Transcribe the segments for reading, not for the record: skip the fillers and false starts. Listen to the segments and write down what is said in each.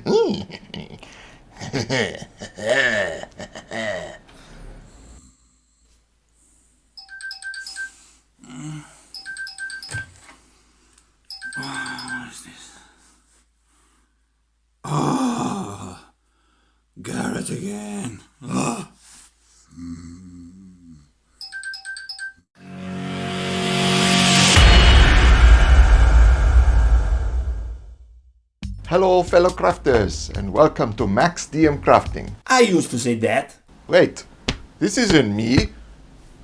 What is this? Oh, Garrett again. Oh. Hello fellow crafters and welcome to Max DM Crafting. I used to say that. Wait, this isn't me.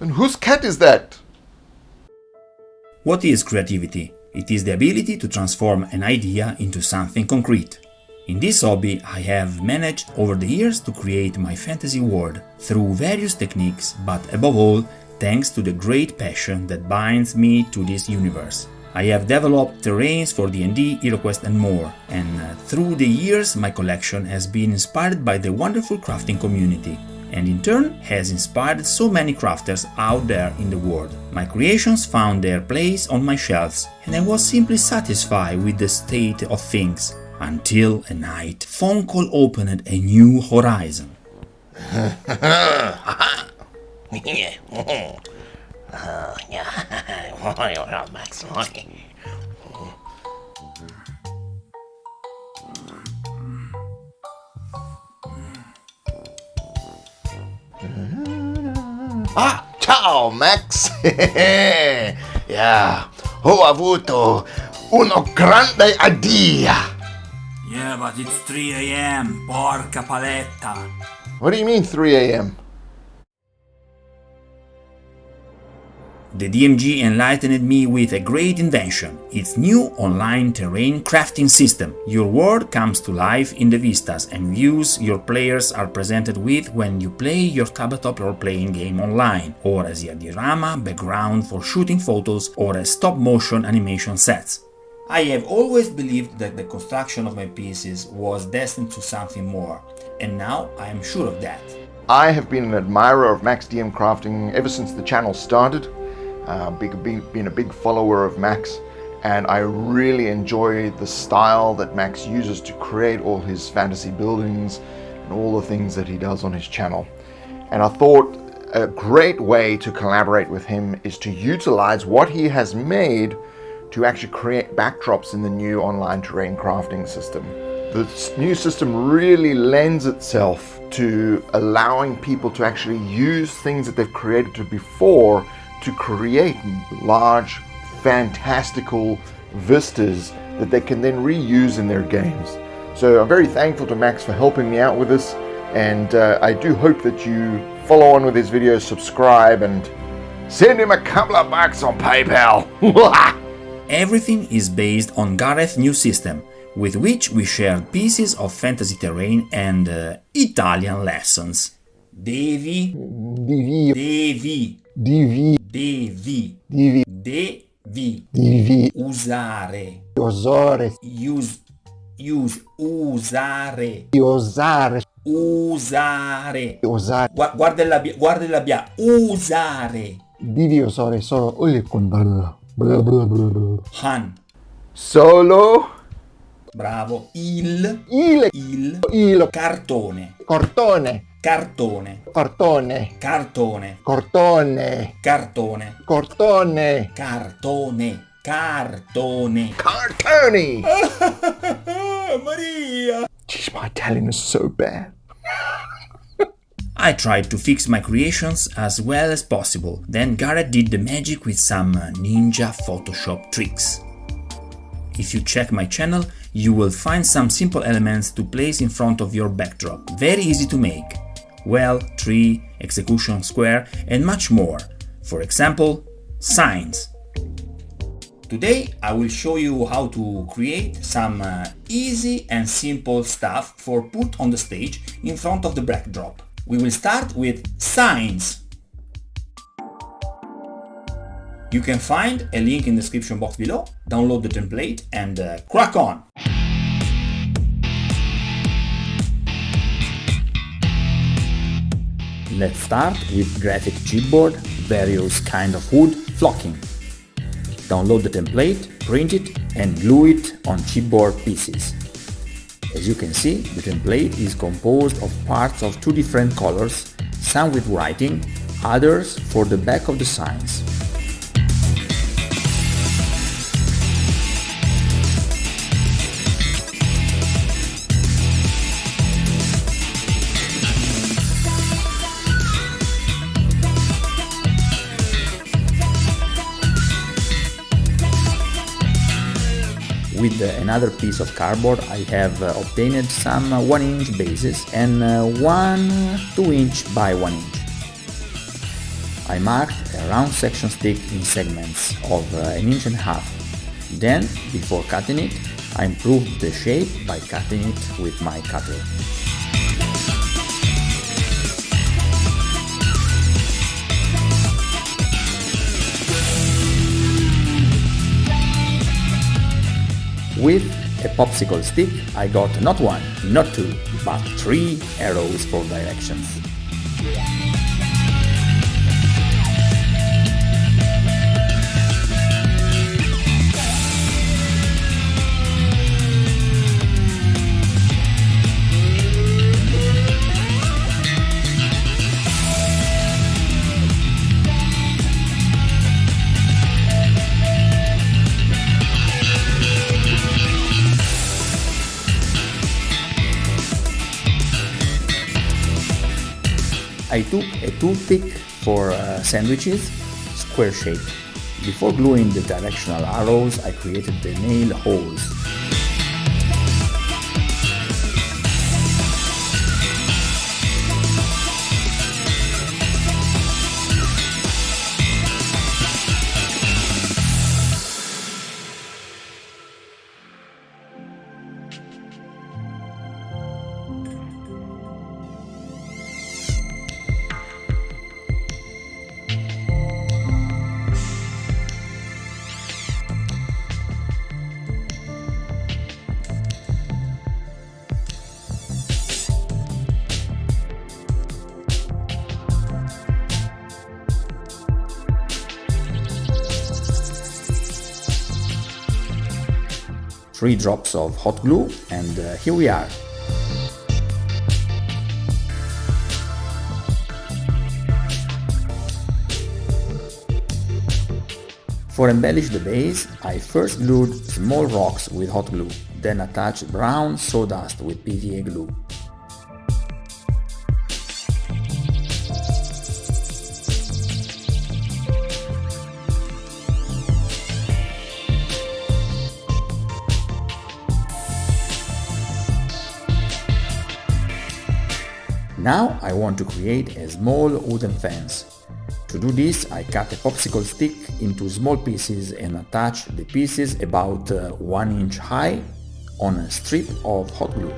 And whose cat is that? What is creativity? It is the ability to transform an idea into something concrete. In this hobby, I have managed over the years to create my fantasy world through various techniques, but above all, thanks to the great passion that binds me to this universe. I have developed terrains for D&D, HeroQuest and more, and through the years my collection has been inspired by the wonderful crafting community, and in turn has inspired so many crafters out there in the world. My creations found their place on my shelves, and I was simply satisfied with the state of things, until a night phone call opened a new horizon. Ah, ciao Max! Yeah, ho avuto una grande idea! Yeah, but it's 3 a.m. Porca paletta. What do you mean 3 a.m.? The DMG enlightened me with a great invention, its new online terrain crafting system. Your world comes to life in the vistas and views your players are presented with when you play your tabletop role-playing game online, or as a diorama background for shooting photos or as stop-motion animation sets. I have always believed that the construction of my pieces was destined to something more, and now I am sure of that. I have been an admirer of Max DM Crafting ever since the channel started. Been a big follower of Max, and I really enjoy the style that Max uses to create all his fantasy buildings and all the things that he does on his channel. And I thought a great way to collaborate with him is to utilize what he has made to actually create backdrops in the new online terrain crafting system. The new system really lends itself to allowing people to actually use things that they've created before to create large, fantastical vistas that they can then reuse in their games. So I'm very thankful to Max for helping me out with this, and I do hope that you follow on with his videos, subscribe, and send him a couple of bucks on PayPal. Everything is based on Gareth's new system, with which we shared pieces of fantasy terrain and Italian lessons. Devi usare guarda il labbia usare Devi usare solo il controllo. Han Solo bravo il cartone Cortone. cartone Cortone. cartone Cortone. cartone Cortone. cartone cartone Cartoni! Maria! Jeez, my Italian is so bad. I tried to fix my creations as well as possible, then Gareth did the magic with some ninja Photoshop tricks. If you check my channel, you will find some simple elements to place in front of your backdrop, very easy to make. Well, tree, execution square, and much more. For example, signs. Today I will show you how to create some easy and simple stuff for put on the stage in front of the backdrop. We will start with signs. You can find a link in the description box below, download the template and crack on! Let's start with graphic chipboard, various kind of wood, flocking. Download the template, print it and glue it on chipboard pieces. As you can see, the template is composed of parts of two different colors, some with writing, others for the back of the signs. With another piece of cardboard I have obtained some 1-inch bases and one 2-inch by 1 inch. I marked a round section stick in segments of 1.5 inches. Then, before cutting it, I improved the shape by cutting it with my cutter. With a popsicle stick I got not one, not two, but 3 arrows for directions. I took a toothpick for sandwiches, square shape. Before gluing the directional arrows, I created the nail holes. Three drops of hot glue, and here we are. For embellish the base, I first glued small rocks with hot glue, then attached brown sawdust with PVA glue. Now I want to create a small wooden fence. To do this, I cut a popsicle stick into small pieces and attach the pieces about 1 inch high on a strip of hot glue.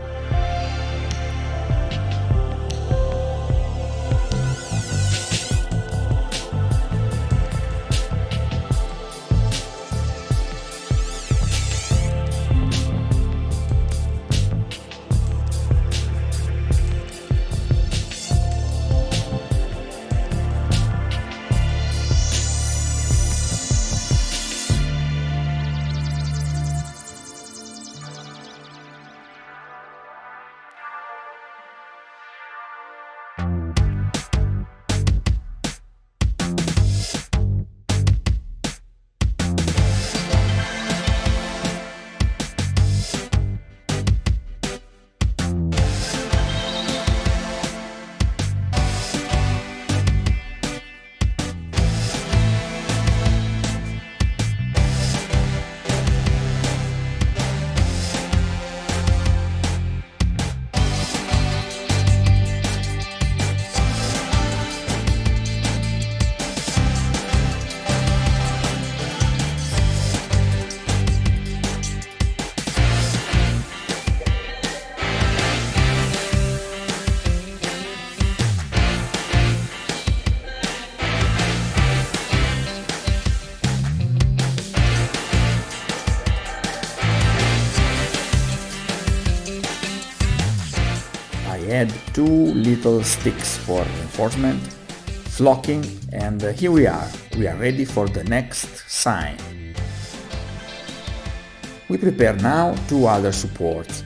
Add 2 little sticks for reinforcement, flocking, and here we are ready for the next sign. We prepare now 2 other supports.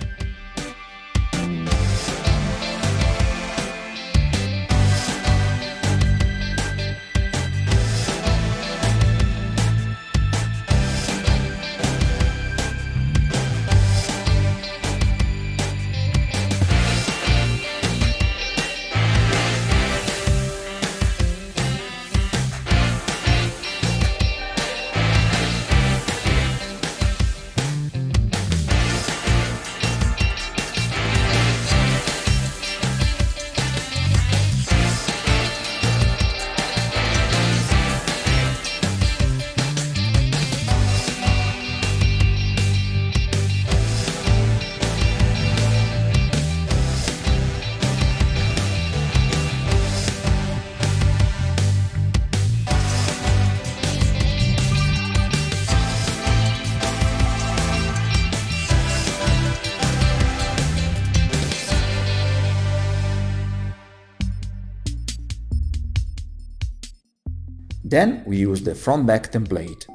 Then we use the front-back template.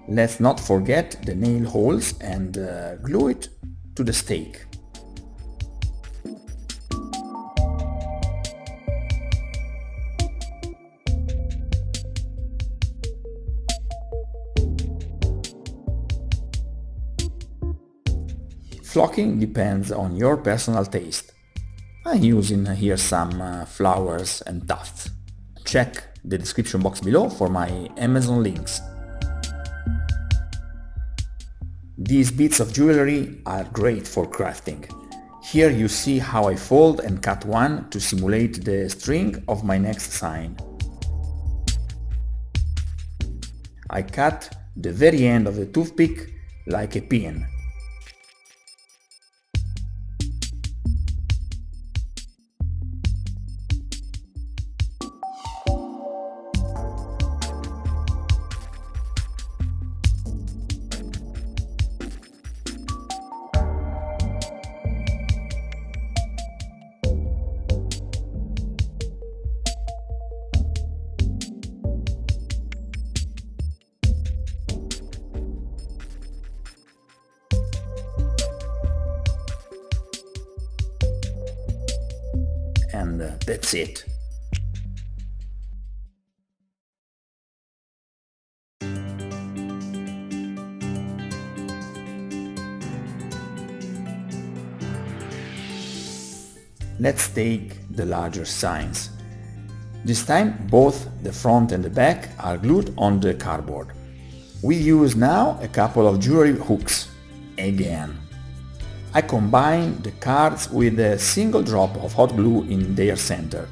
Let's not forget the nail holes and glue it to the stake. Flocking depends on your personal taste. I'm using here some flowers and tufts. Check the description box below for my Amazon links. These bits of jewelry are great for crafting. Here you see how I fold and cut one to simulate the string of my next sign. I cut the very end of the toothpick like a pin. And that's it. Let's take the larger signs. This time both the front and the back are glued on the cardboard. We use now a couple of jewelry hooks. Again, I combine the cards with a single drop of hot glue in their center.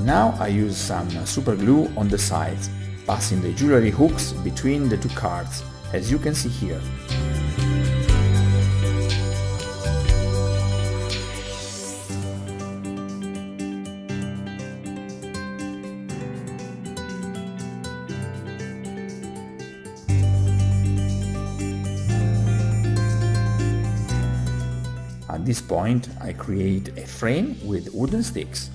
Now I use some super glue on the sides, passing the jewelry hooks between the two cards, as you can see here. At this point, I create a frame with wooden sticks.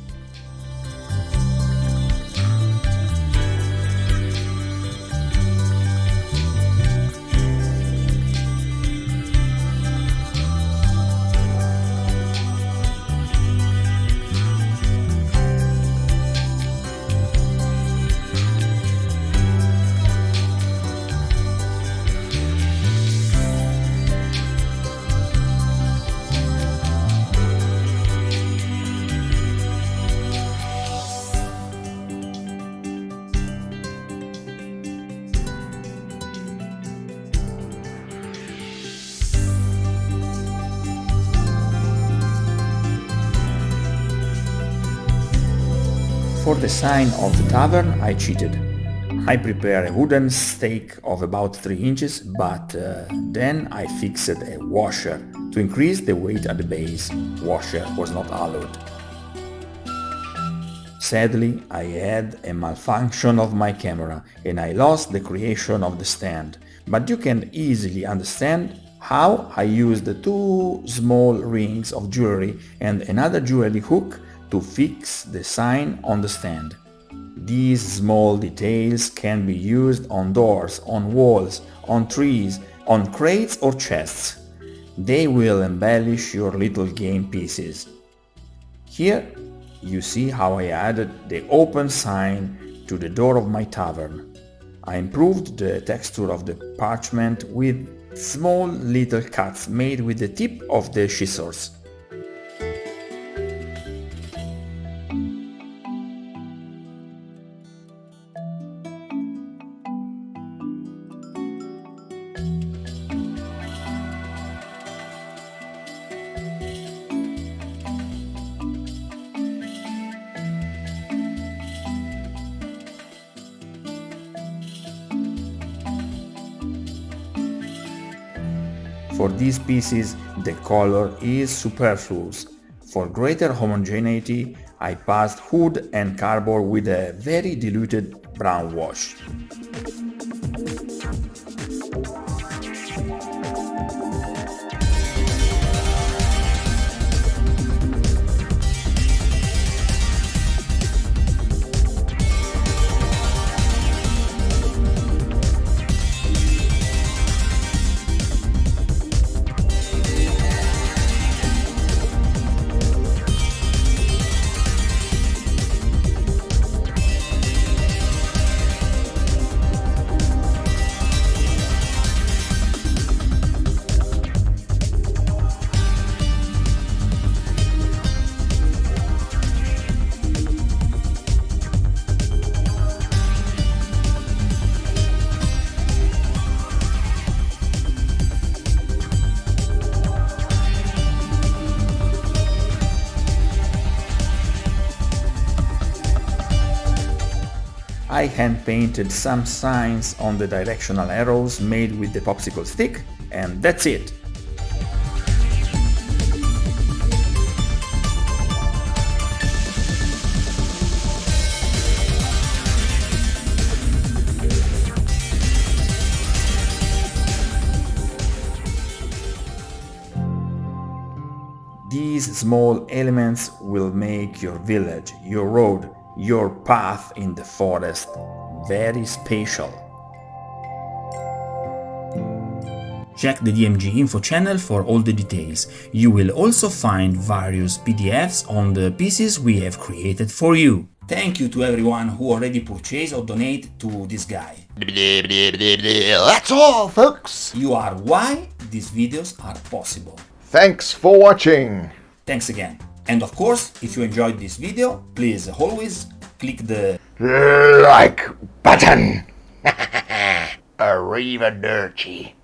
For the sign of the tavern, I cheated. I prepare a wooden stake of about 3 inches, but then I fixed a washer to increase the weight at the base. Washer was not allowed. Sadly, I had a malfunction of my camera and I lost the creation of the stand, but you can easily understand how I used the 2 small rings of jewelry and another jewelry hook to fix the sign on the stand. These small details can be used on doors, on walls, on trees, on crates or chests. They will embellish your little game pieces. Here you see how I added the open sign to the door of my tavern. I improved the texture of the parchment with small little cuts made with the tip of the scissors. For these pieces, the color is superfluous. For greater homogeneity, I passed wood and cardboard with a very diluted brown wash. I hand painted some signs on the directional arrows made with the popsicle stick, and that's it. These small elements will make your village, your road, your path in the forest very special. Check the DMG info channel for all the details. You will also find various PDFs on the pieces we have created for you. Thank you to everyone who already purchased or donate to this guy. That's all, folks. You are why these videos are possible. Thanks for watching. Thanks again. And of course, if you enjoyed this video, please always click the Like button. Arrivederci.